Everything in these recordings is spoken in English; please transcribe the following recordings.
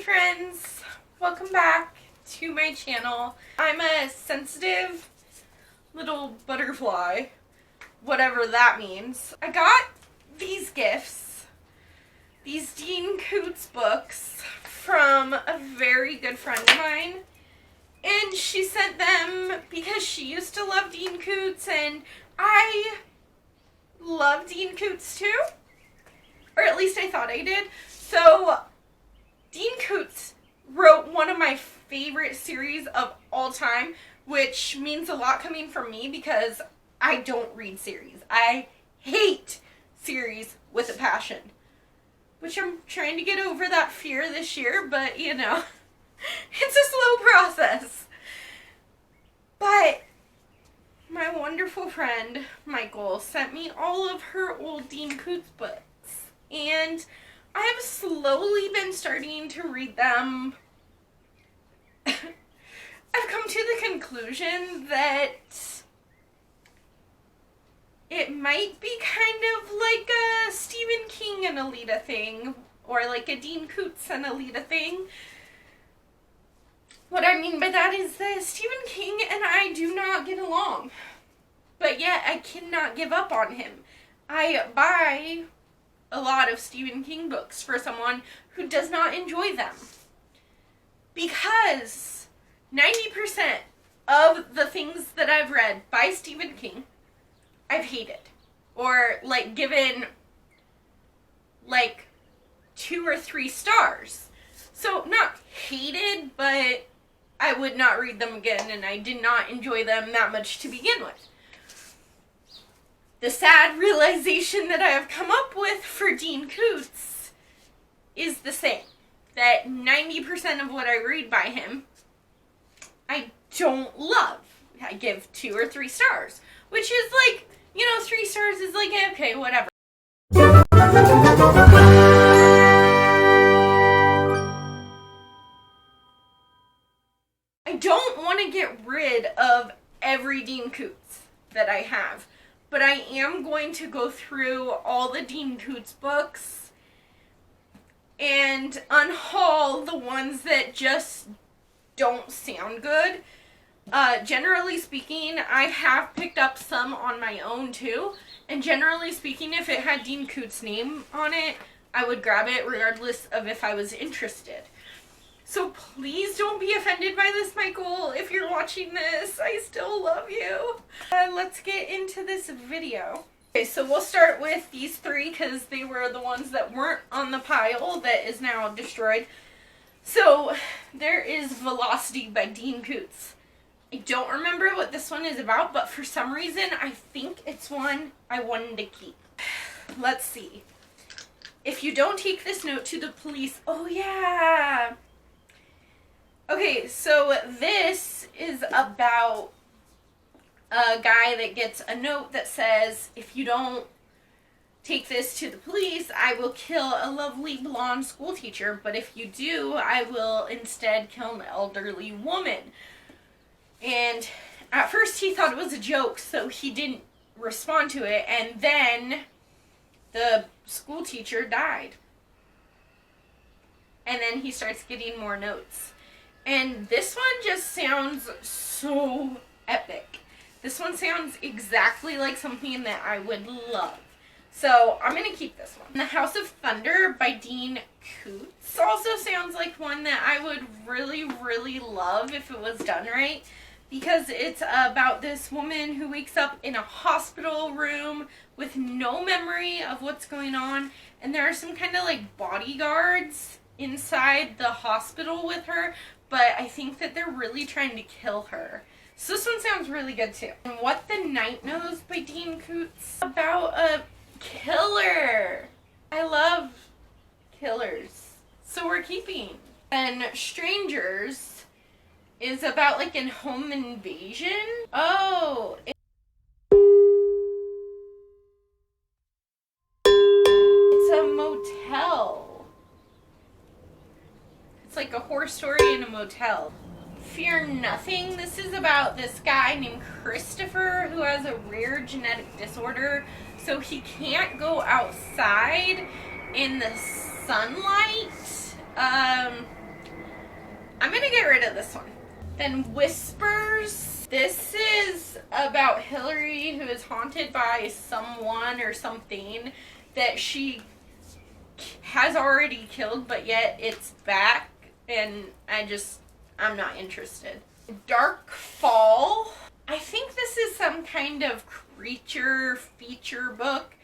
friends, welcome back to my channel. I'm a sensitive little butterfly, whatever that means. I got these gifts, these Dean Koontz books from a very good friend of mine, and she sent them because she used to love Dean Koontz and I love Dean Koontz too, or at least I thought I did. So Dean Koontz wrote one of my favorite series of all time, which means a lot coming from me because I don't read series. I hate series with a passion, which I'm trying to get over that fear this year, but you know, it's a slow process. But my wonderful friend Michael sent me all of her old Dean Koontz books, and I have slowly been starting to read them. I've come to the conclusion that it might be kind of like a Stephen King and Alita thing, or like a Dean Koontz and Alita thing. What I mean by that is that Stephen King and I do not get along, but yet I cannot give up on him. I buy a lot of Stephen King books for someone who does not enjoy them, because 90% of the things that I've read by Stephen King I've hated, or like given like 2 or 3 stars. So not hated, but I would not read them again, and I did not enjoy them that much to begin with. The sad realization that I have come up with for Dean Koontz is the same. That 90% of what I read by him, I don't love. I give 2 or 3 stars. Which is like, you know, 3 stars is like, okay, whatever. I don't want to get rid of every Dean Koontz that I have, but I am going to go through all the Dean Koontz books and unhaul the ones that just don't sound good. Generally speaking, I have picked up some on my own too, and generally speaking, if it had Dean Koontz's name on it, I would grab it regardless of if I was interested. So please don't be offended by this, Michael. If you're watching this, I still love you. Let's get into this video. Okay, so we'll start with these 3 because they were the ones that weren't on the pile that is now destroyed. So there is Velocity by Dean Koontz. I don't remember what this one is about, but for some reason I think it's one I wanted to keep. Let's see. If you don't take this note to the police, oh yeah. Okay, so this is about a guy that gets a note that says, if you don't take this to the police, I will kill a lovely blonde school teacher, but if you do, I will instead kill an elderly woman. And at first he thought it was a joke, so he didn't respond to it, and then the school teacher died. And then he starts getting more notes. And this one just sounds so epic. This one sounds exactly like something that I would love. So I'm going to keep this one. The House of Thunder by Dean Koontz also sounds like one that I would really, really love if it was done right. Because it's about this woman who wakes up in a hospital room with no memory of what's going on. And there are some kind of like bodyguards inside the hospital with her. But I think that they're really trying to kill her. So this one sounds really good too. And What the Night Knows by Dean Koontz, about a killer. I love killers. So we're keeping. And Strangers is about like a home invasion. Oh, it's a motel. It's like a horror story in a motel. Fear Nothing. This is about this guy named Christopher who has a rare genetic disorder, so he can't go outside in the sunlight. Then Whispers. This is about Hillary, who is haunted by someone or something that she has already killed, but yet it's back, and I'm not interested. Dark Fall. I think this is some kind of creature feature book,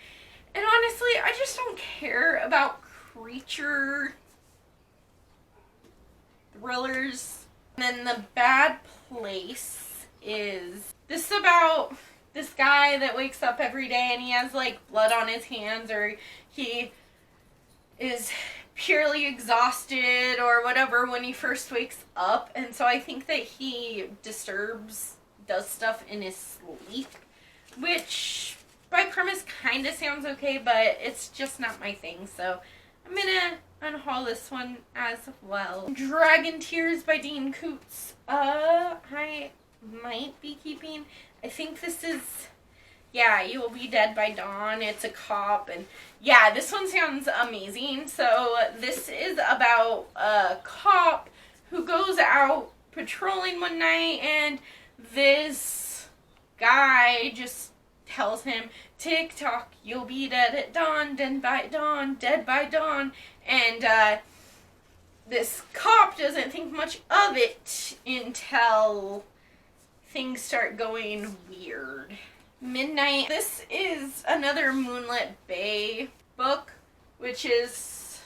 and honestly, I just don't care about creature thrillers. And then The Bad Place is this about this guy that wakes up every day and he has like blood on his hands, or he is purely exhausted or whatever when he first wakes up, and so I think that he does stuff in his sleep, which by premise kind of sounds okay, but it's just not my thing, so I'm gonna unhaul this one as well. Dragon Tears by Dean Koontz. I might be keeping. I think this is, yeah, You Will Be Dead by Dawn. It's a cop, and yeah, this one sounds amazing. So this is about a cop who goes out patrolling one night, and this guy just tells him, tick tock, you'll be dead at dawn, dead by dawn, dead by dawn. And this cop doesn't think much of it until things start going weird. Midnight. This is another Moonlit Bay book, which is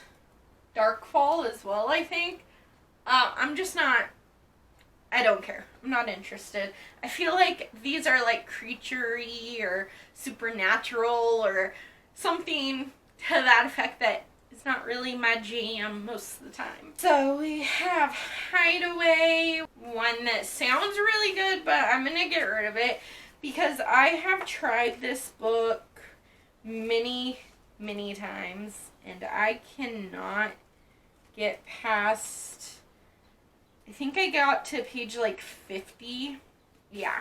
Darkfall as well, I think. I'm just not, I don't care. I'm not interested. I feel like these are like creature-y or supernatural or something to that effect that is not really my jam most of the time. So we have Hideaway, one that sounds really good, but I'm gonna get rid of it because I have tried this book many, many times and I cannot get past, I think I got to page like 50. Yeah,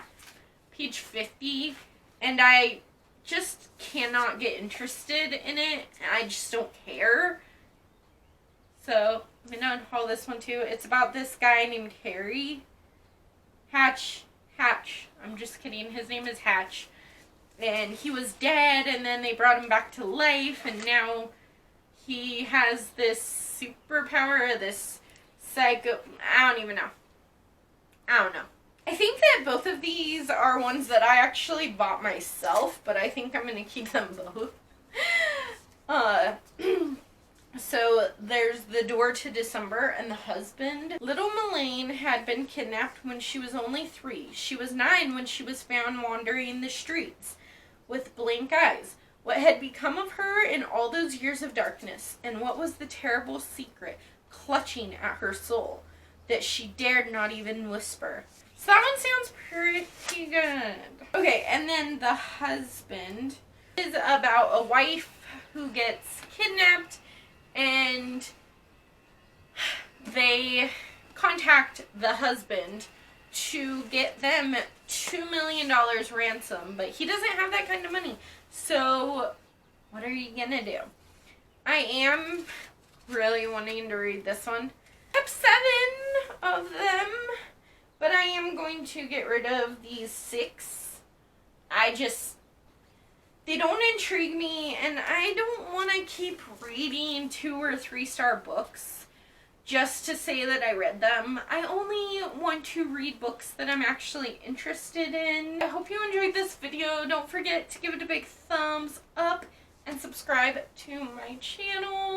page 50. And I just cannot get interested in it. I just don't care. So I'm going to unhaul this one too. It's about this guy named Harry. Hatch. I'm just kidding. His name is Hatch. And he was dead, and then they brought him back to life, and now he has this superpower, this psycho, I don't even know. I don't know. I think that both of these are ones that I actually bought myself, but I think I'm going to keep them both. So there's The Door to December and The Husband. Little Melaine had been kidnapped when she was only 3. She was 9 when she was found wandering the streets with blank eyes. What had become of her in all those years of darkness, and what was the terrible secret clutching at her soul that she dared not even whisper? So that one sounds pretty good. Okay, and then The Husband is about a wife who gets kidnapped, and they contact the husband to get them $2 million ransom, but he doesn't have that kind of money. So what are you gonna do? I am really wanting to read this one. I have 7 of them, but I am going to get rid of these 6. They don't intrigue me, and I don't want to keep reading 2 or 3-star books just to say that I read them. I only want to read books that I'm actually interested in. I hope you enjoyed this video. Don't forget to give it a big thumbs up and subscribe to my channel.